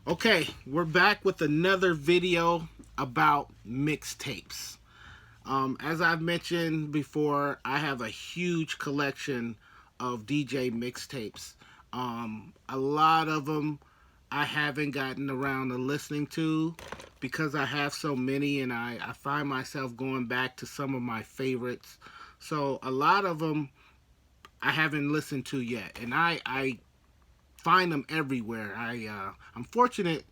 Okay, we're back with another video about mixtapes. As I've mentioned before, I have a huge collection of DJ mixtapes. A lot of them I haven't gotten around to listening to because I have so many, and I find myself going back to some of my favorites. So a lot of them I haven't listened to yet, and I find them everywhere. I'm fortunate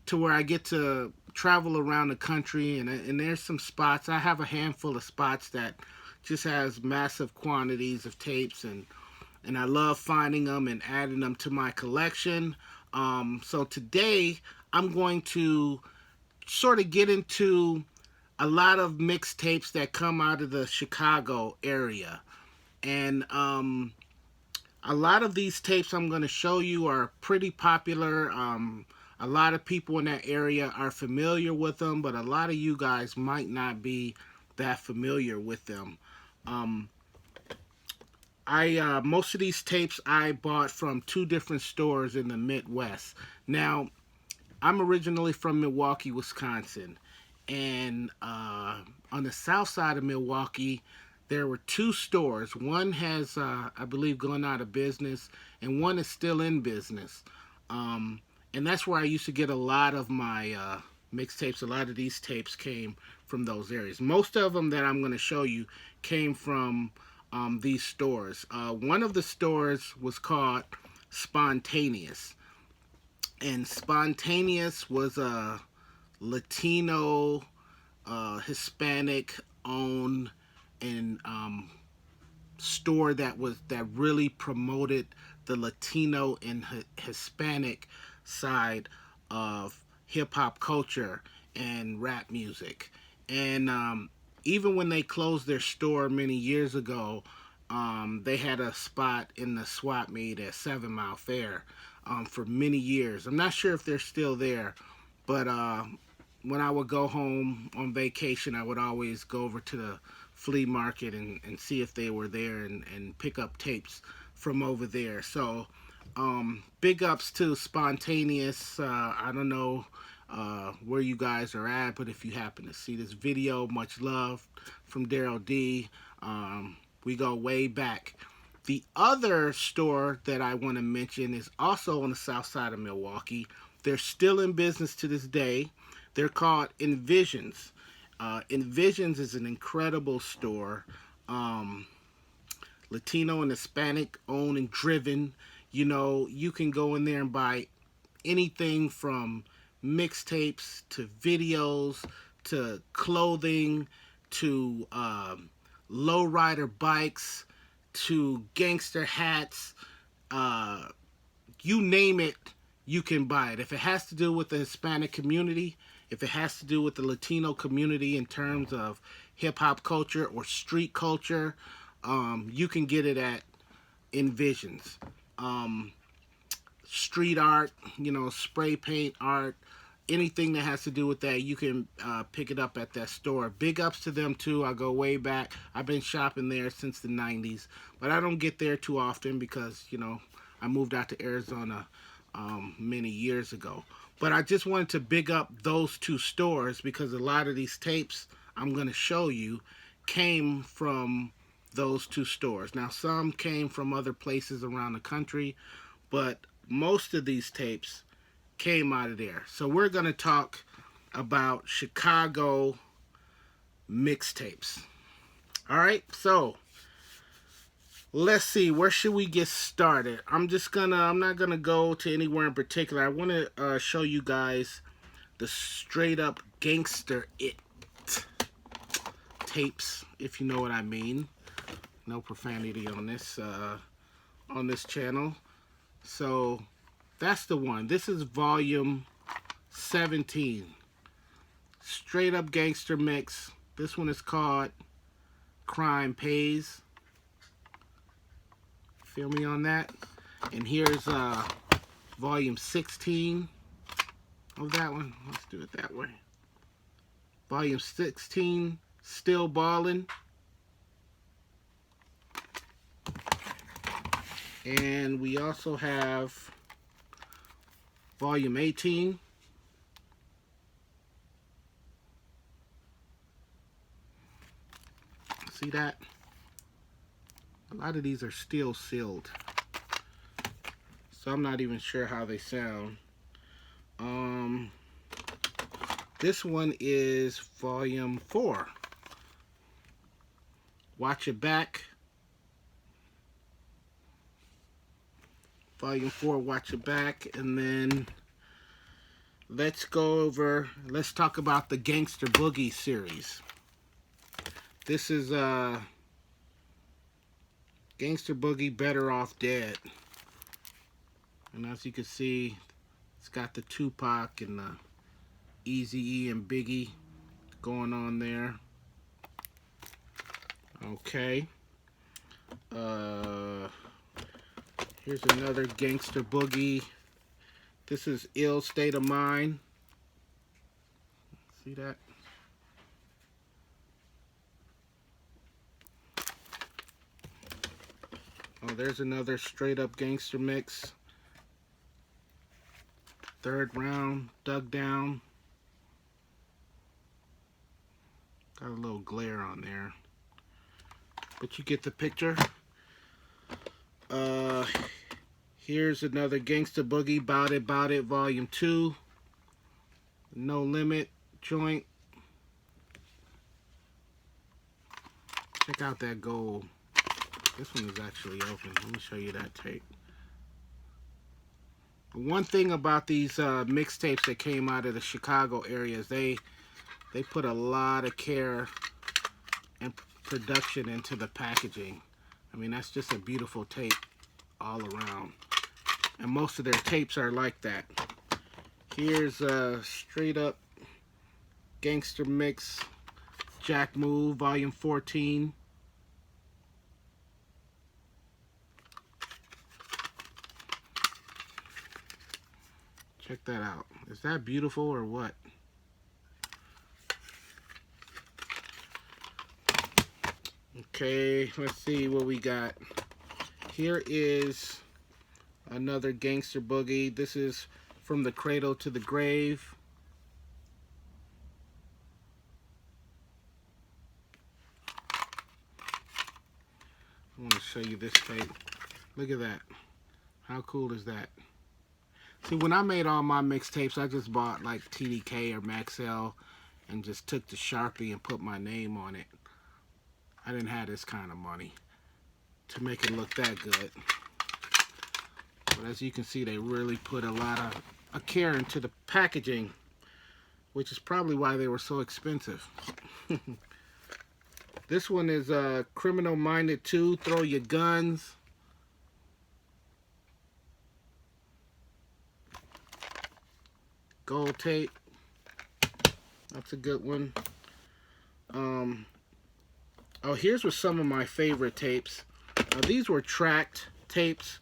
to where I get to travel around the country, and there's some spots. I have a handful of spots that just has massive quantities of tapes, and I love finding them and adding them to my collection. So today I'm going to sort of get into a lot of mixtapes that come out of the Chicago area, and a lot of these tapes I'm going to show you are pretty popular. A lot of people in that area are familiar with them, but a lot of you guys might not be that familiar with them. Um, I Most of these tapes I bought from two different stores in the Midwest. Now, I'm originally from Milwaukee, Wisconsin, and on the south side of Milwaukee, there were two stores. One has, I believe, gone out of business, and one is still in business. Um, and that's where I used to get a lot of my mixtapes. A lot of these tapes came from those areas. Most of them that I'm going to show you came from these stores. One of the stores was called Spontaneous, and Spontaneous was a Latino, Hispanic owned and store that really promoted the Latino and Hispanic side of hip hop culture and rap music. And even when they closed their store many years ago, they had a spot in the swap meet at 7 Mile Fair for many years. I'm not sure if they're still there, but when I would go home on vacation, I would always go over to the flea market and see if they were there and pick up tapes from over there. So, big ups to Spontaneous. I don't know where you guys are at, but if you happen to see this video, much love from Darrell D. We go way back. The other store that I want to mention is also on the south side of Milwaukee. They're still in business to this day. They're called Envisions. Envisions is an incredible store. Um, Latino and Hispanic owned and driven. You know, you can go in there and buy anything from mixtapes to videos to clothing to lowrider bikes to gangster hats. Uh, you name it, you can buy it. If it has to do with the Hispanic community, if it has to do with the Latino community in terms of hip hop culture or street culture, you can get it at Envisions. Um, Street art, you know, spray paint art, anything that has to do with that, you can pick it up at that store. Big ups to them too. I go way back. I've been shopping there since the 90s, but I don't get there too often because, you know, I moved out to Arizona many years ago. But I just wanted to big up those two stores because a lot of these tapes I'm going to show you came from those two stores. Now, some came from other places around the country, but most of these tapes came out of there. So we're going to talk about Chicago mixtapes. All right, so let's see, where should we get started? I'm not gonna go to anywhere in particular. I want to show you guys the straight up gangster it tapes, if you know what I mean. No profanity on this channel. So that's the one. This is volume 17. Straight up gangster mix. This one is called Crime Pays. Feel me on that? And here's volume 16 of that one. Let's do it that way. Volume 16, Still Ballin'. And we also have Volume 18. See that? A lot of these are still sealed, so I'm not even sure how they sound. This one is Volume 4. Watch It Back. Volume 4, Watch It Back. And then let's talk about the Gangster Boogie series. This is Gangster Boogie, Better Off Dead. And as you can see, it's got the Tupac and the Eazy-E and Biggie going on there. Okay. Here's another Gangster Boogie. This is Ill State of Mind. See that? Oh, there's another straight up gangster mix. Third Round, Dug Down. Got a little glare on there, but you get the picture. Here's another Gangsta Boogie, Bout It, Volume 2. No Limit joint. Check out that gold. This one is actually open. Let me show you that tape. One thing about these mixtapes that came out of the Chicago area is they put a lot of care and production into the packaging. I mean, that's just a beautiful tape all around. And most of their tapes are like that. Here's a straight up gangster mix, Jack Move, Volume 14. Check that out. Is that beautiful or what? Okay, let's see what we got. Here is another Gangster Boogie. This is From the Cradle to the Grave. I want to show you this tape. Look at that. How cool is that? See, when I made all my mixtapes, I just bought like TDK or Maxell and just took the Sharpie and put my name on it. I didn't have this kind of money to make it look that good. But as you can see, they really put a lot of care into the packaging, which is probably why they were so expensive. This one is Criminal Minded 2, Throw Your Guns. Gold tape. That's a good one. Oh, here's with some of my favorite tapes. These were tracked tapes,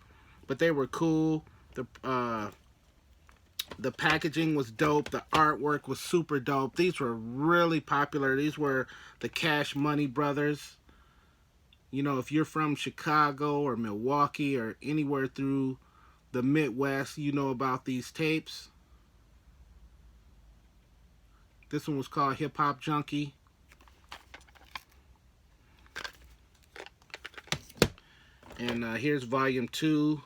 but they were cool. The packaging was dope. The artwork was super dope. These were really popular. These were the Cash Money Brothers. You know, if you're from Chicago or Milwaukee or anywhere through the Midwest, you know about these tapes. This one was called Hip Hop Junkie. And here's Volume 2,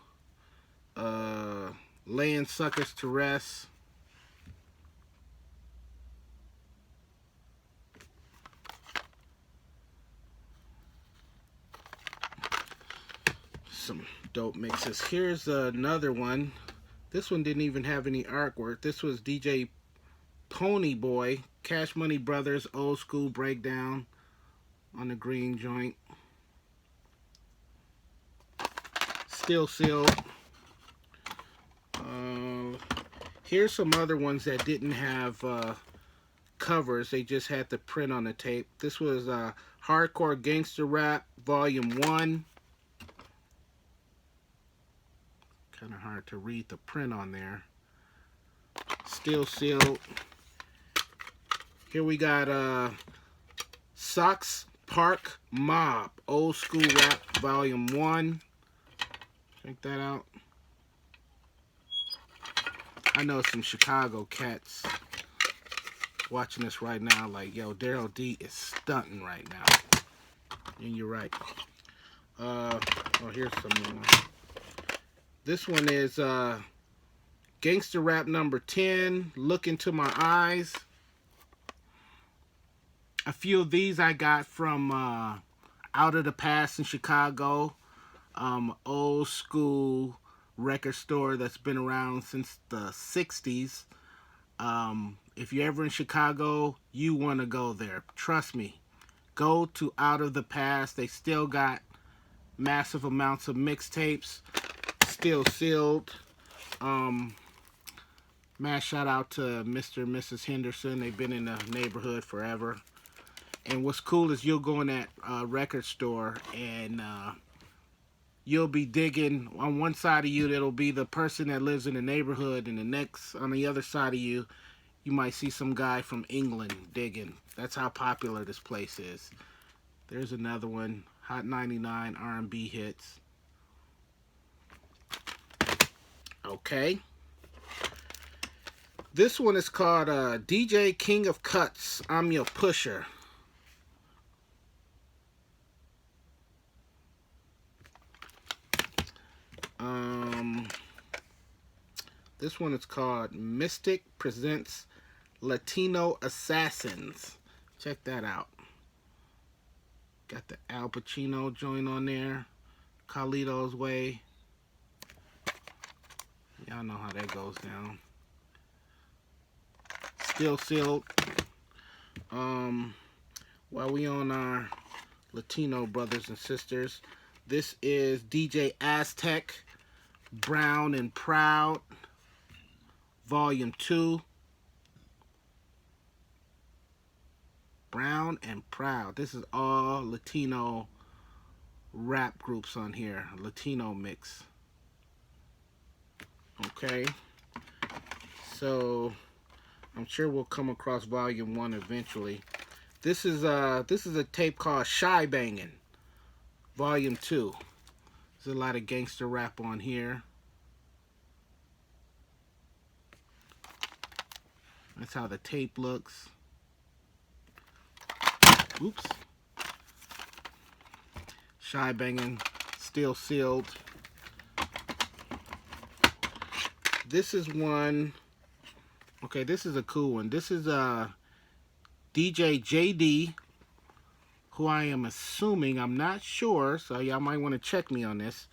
Laying Suckers to Rest. Some dope mixes. Here's another one. This one didn't even have any artwork. This was DJ Pony Boy, Cash Money Brothers, Old School Breakdown on the green joint. Still sealed. Here's some other ones that didn't have covers. They just had the print on the tape. This was Hardcore Gangster Rap, Volume 1. Kind of hard to read the print on there. Still sealed. Here we got Sox Park Mob, Old School Rap, Volume 1. Check that out. I know some Chicago cats watching this right now like, yo, Darrell D is stunting right now. And you're right. Oh, here's some more. This one is Gangster Rap number 10, Look Into My Eyes. A few of these I got from Out of the Past in Chicago. Old school record store that's been around since the 60s. If you're ever in Chicago, you want to go there. Trust me. Go to Out of the Past. They still got massive amounts of mixtapes, still sealed. Mass shout out to Mr. and Mrs. Henderson. They've been in the neighborhood forever. And what's cool is you'll go in that record store and you'll be digging. On one side of you, that'll be the person that lives in the neighborhood, and the next, on the other side of you, you might see some guy from England digging. That's how popular this place is. There's another one, Hot 99 R&B hits. Okay. This one is called DJ King of Cuts, I'm Your Pusher. This one is called Mystic Presents Latino Assassins. Check that out. Got the Al Pacino joint on there. Carlito's Way. Y'all know how that goes down. Still sealed. While we on our Latino brothers and sisters, this is DJ Aztec, Brown and Proud, Volume 2. Brown and Proud. This is all Latino rap groups on here. Latino mix. Okay. So I'm sure we'll come across Volume 1 eventually. This is a tape called Shy Bangin', Volume 2. There's a lot of gangster rap on here. That's how the tape looks. Oops. Shy Bangin', still sealed. This is one. Okay, this is a cool one. This is DJ JD, who I am assuming, I'm not sure, so y'all might want to check me on this.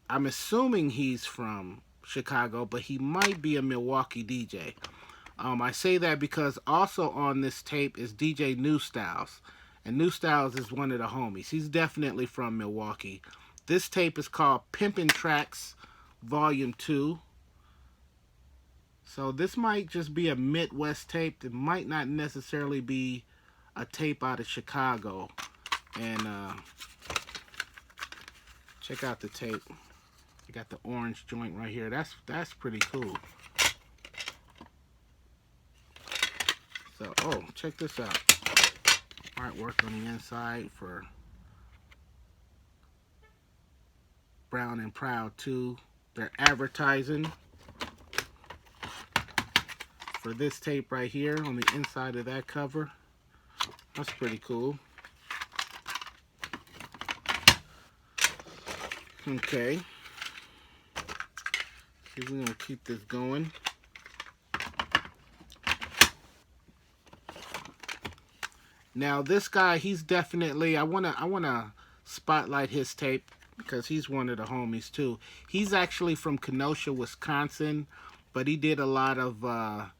I'm assuming he's from Chicago, but he might be a Milwaukee DJ. I say that because also on this tape is DJ New Styles. And New Styles is one of the homies. He's definitely from Milwaukee. This tape is called Pimpin Tracks, Volume 2. So this might just be a Midwest tape. It might not necessarily be a tape out of Chicago. And check out the tape. You got the orange joint right here. That's pretty cool. So, oh, check this out. Artwork on the inside for Brown and Proud 2. They're advertising for this tape right here on the inside of that cover. That's pretty cool. Okay. See, we're gonna keep this going. Now this guy, he's definitely, I wanna spotlight his tape because he's one of the homies too. He's actually from Kenosha, Wisconsin, but he did a lot of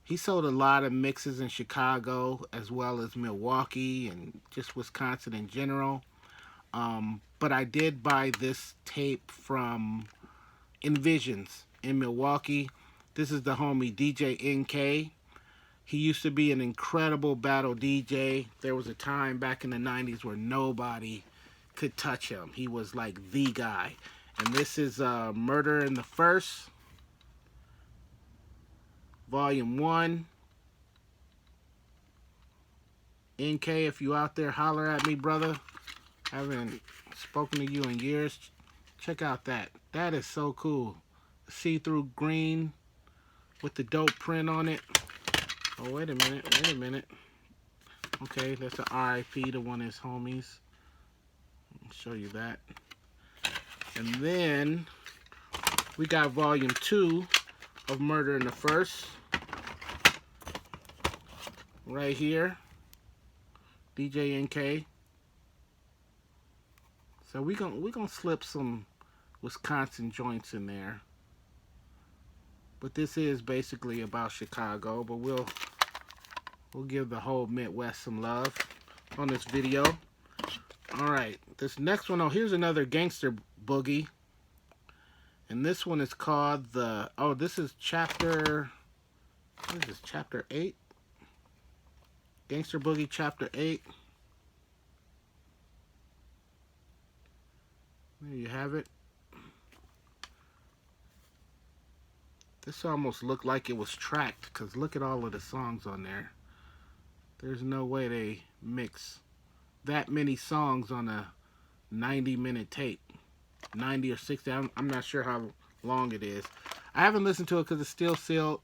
he sold a lot of mixes in Chicago as well as Milwaukee and just Wisconsin in general. But I did buy this tape from Envisions in Milwaukee. This is the homie DJ NK. He used to be an incredible battle DJ. There was a time back in the 90s where nobody could touch him. He was like the guy. And this is Murder in the First, Volume 1. NK, if you out there, holler at me, brother. I haven't spoken to you in years. Check out that. That is so cool. See-through green with the dope print on it. Oh, wait a minute. Okay, that's an RIP to one of his homies. I'll show you that. And then we got volume 2 of Murder in the First. Right here. DJ NK. So we gonna slip some Wisconsin joints in there. But this is basically about Chicago, but we'll give the whole Midwest some love on this video. Alright, this next one, oh, here's another Gangster Boogie. And this one is called the, oh, this is chapter, what is this, chapter 8? Gangster Boogie chapter 8. There you have it. This almost looked like it was tracked, because look at all of the songs on there. There's no way they mix that many songs on a 90-minute tape. 90 or 60, I'm not sure how long it is. I haven't listened to it because it's still sealed.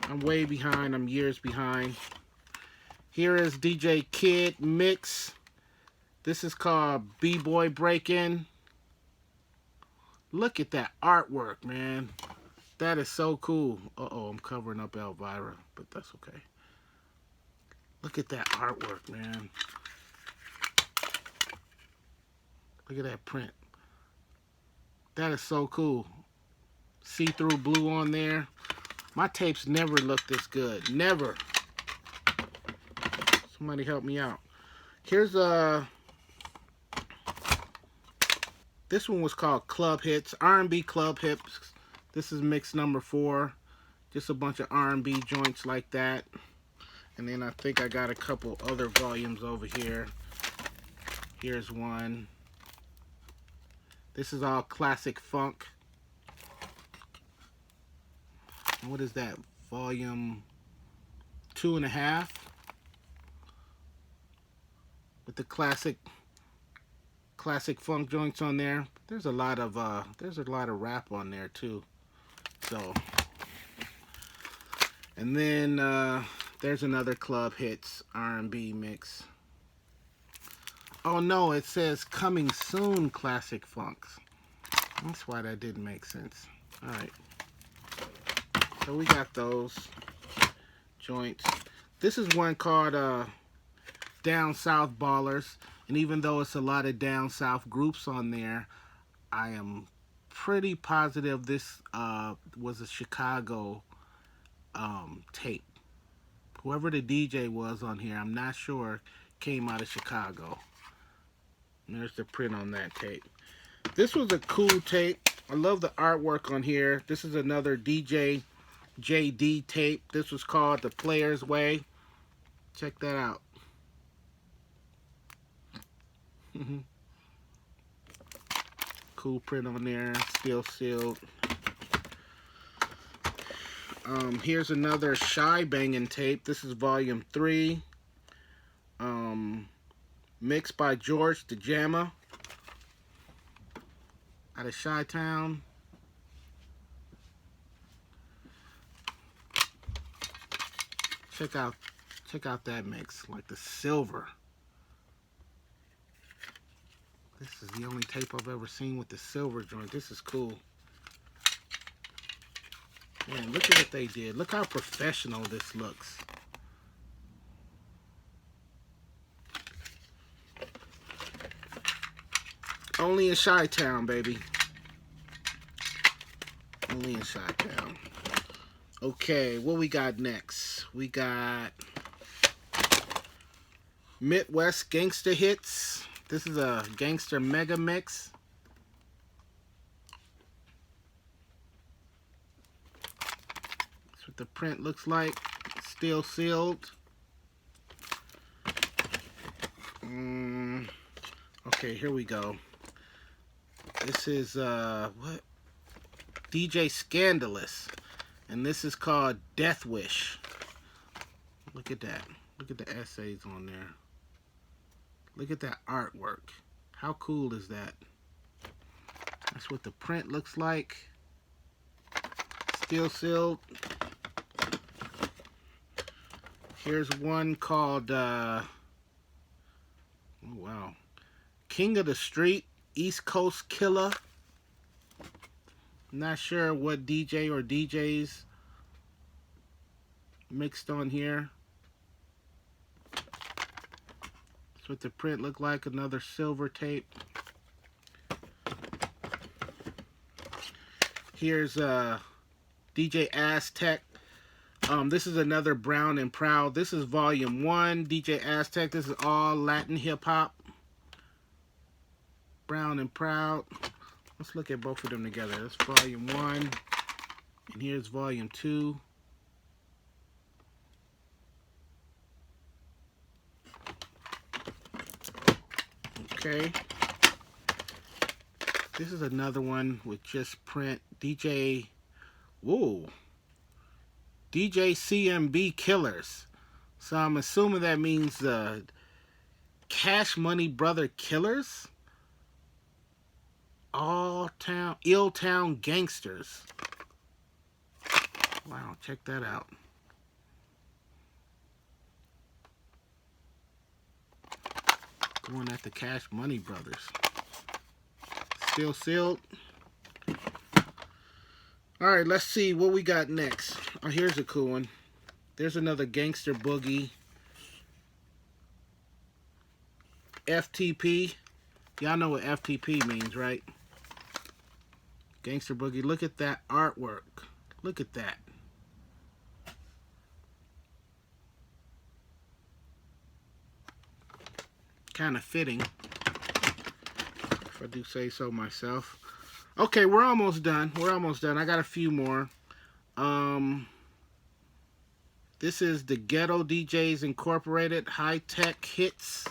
I'm way behind, I'm years behind. Here is DJ Kid Mix. This is called Bboy Breakin. Look at that artwork, man. That is so cool. Uh-oh, I'm covering up Elvira, but that's okay. Look at that artwork, man. Look at that print. That is so cool. See-through blue on there. My tapes never look this good. Never. Somebody help me out. Here's this one was called Club Hits. R&B Club Hits. This is mix number 4. Just a bunch of R&B joints like that. And then I think I got a couple other volumes over here. Here's one. This is all classic funk. And what is that? Volume 2.5. With the classic funk joints on there. There's a lot of rap on there too. So, and then there's another Club Hits R&B mix. Oh no, it says coming soon classic funks. That's why that didn't make sense. Alright. So we got those joints. This is one called Down South Ballers. And even though it's a lot of Down South groups on there, I am pretty positive this was a Chicago tape. Whoever the DJ was on here, I'm not sure, came out of Chicago. And there's the print on that tape. This was a cool tape. I love the artwork on here. This is another DJ JD tape. This was called The Player's Way. Check that out. Cool print on there. Still sealed. Here's another Shy Bangin' tape. This is volume 3. Mixed by George the Jammer out of Chi-Town. Check out that mix, like the silver. This is the only tape I've ever seen with the silver joint. This is cool. Man, look at what they did. Look how professional this looks. Only in Chi-Town, baby. Only in Chi-Town. Okay, what we got next? We got Midwest Gangsta Hits. This is a Gangster Mega Mix. That's what the print looks like. Still sealed. Okay, here we go. This is what? DJ Scandalous. And this is called Death Wish. Look at that. Look at the essays on there. Look at that artwork. How cool is that? That's what the print looks like. Still sealed. Here's one called, oh wow, King of the Street, East Coast Killer. Not sure what DJ or DJs mixed on here. That's what the print looked like. Another silver tape. Here's DJ Aztec. This is another Brown and Proud. This is volume 1. DJ Aztec. This is all Latin hip hop. Brown and Proud. Let's look at both of them together. That's volume 1. And here's volume 2. Okay. This is another one with just print. DJ. Whoa. DJ CMB Killers. So I'm assuming that means Cash Money Brother Killers. Ill Town Gangsters. Wow, check that out. Going at the Cash Money Brothers. Still sealed. Alright, let's see what we got next. Oh, here's a cool one. There's another Gangster Boogie. FTP. Y'all know what FTP means, right? Gangster Boogie. Look at that artwork. Look at that. Kind of fitting, if I do say so myself. Okay, we're almost done. We're almost done. I got a few more. This is the Ghetto DJs Incorporated High Tech Hits.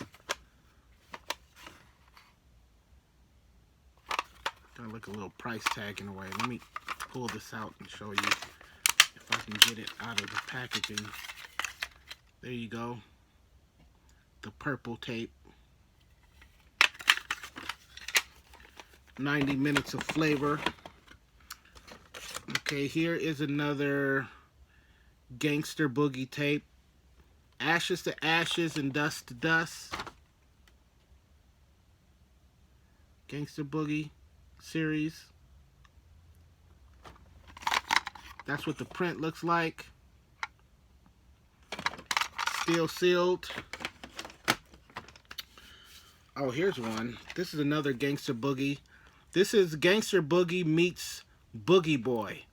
Got like a little price tag in a way. Let me pull this out and show you if I can get it out of the packaging. There you go. The purple tape. 90 minutes of flavor. Okay, here is another Gangster Boogie tape. Ashes to Ashes and Dust to Dust. Gangster Boogie series. That's what the print looks like. Still sealed. Oh, here's one. This is another Gangster Boogie. This is Gangster Boogie meets Boogie Boy.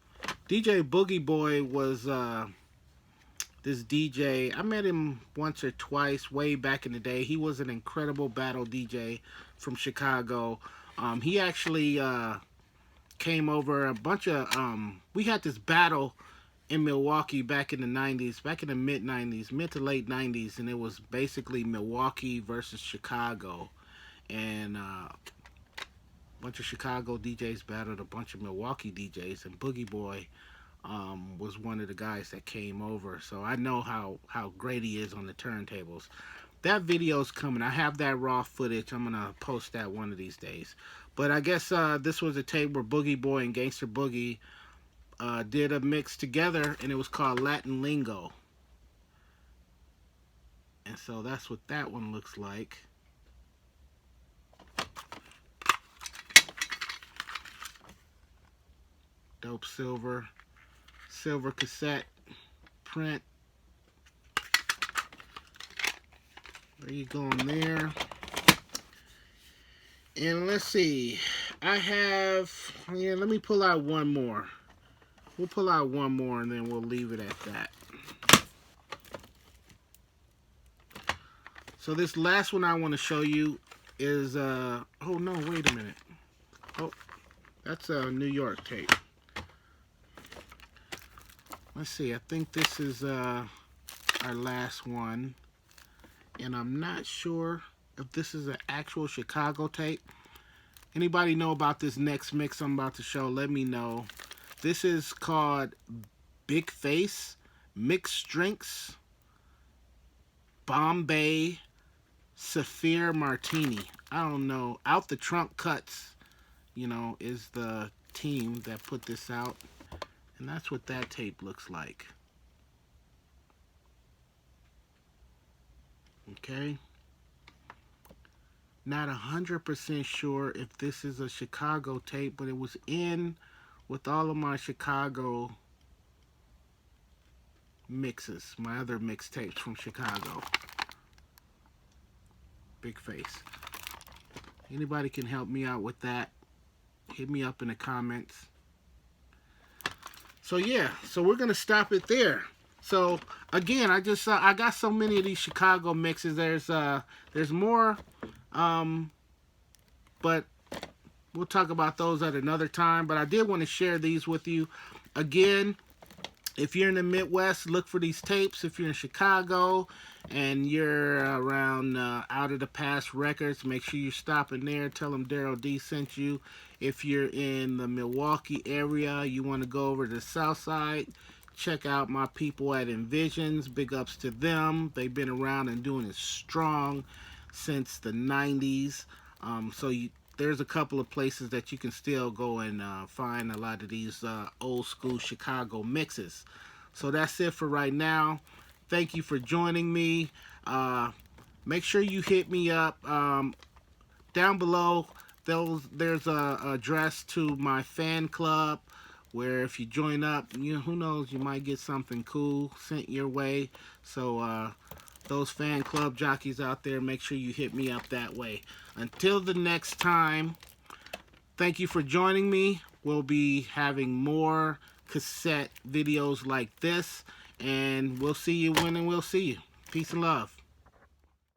DJ Boogie Boy was this DJ. I met him once or twice way back in the day. He was an incredible battle DJ from Chicago. He actually came over a bunch of... we had this battle in Milwaukee back in the 90s, back in the mid-90s, mid to late 90s, and it was basically Milwaukee versus Chicago. And a bunch of Chicago DJs battled a bunch of Milwaukee DJs, and Boogie Boy was one of the guys that came over. So I know how great he is on the turntables. That video's coming. I have that raw footage. I'm going to post that one of these days. But I guess this was a tape where Boogie Boy and Gangster Boogie did a mix together, and it was called Latin Lingo. And so that's what that one looks like. Dope silver cassette print. There you go on there. And let's see. I have, yeah, let me pull out one more. We'll pull out one more and then we'll leave it at that. So this last one I want to show you is, oh no, wait a minute. Oh, that's a New York tape. Let's see, I think this is our last one. And I'm not sure if this is an actual Chicago tape. Anybody know about this next mix I'm about to show? Let me know. This is called Big Face Mixed Drinks Bombay Saphir Martini. I don't know. Out the Trunk Cuts, you know, is the team that put this out. And that's what that tape looks like. Okay. Not 100% sure if this is a Chicago tape, but it was in with all of my Chicago mixes, my other mixtapes from Chicago. Big face. Anybody can help me out with that, hit me up in the comments. So yeah, so we're gonna stop it there. So again, I got so many of these Chicago mixes. There's more, but we'll talk about those at another time. But I did want to share these with you. Again, if you're in the Midwest, look for these tapes. If you're in Chicago and you're around Out of the Past Records, make sure you're stopping there. Tell them Darrell D sent you. If you're in the Milwaukee area, you want to go over to the South Side, check out my people at Envisions. Big ups to them. They've been around and doing it strong since the 90s. There's a couple of places that you can still go and find a lot of these old school Chicago mixes. So that's it for right now. Thank you for joining me. Make sure you hit me up. Down below, there's a address to my fan club, where if you join up, who knows, you might get something cool sent your way. So those fan club jockeys out there, make sure you hit me up that way. Until the next time, thank you for joining me. We'll be having more cassette videos like this, and we'll see you when we'll see you. Peace and love.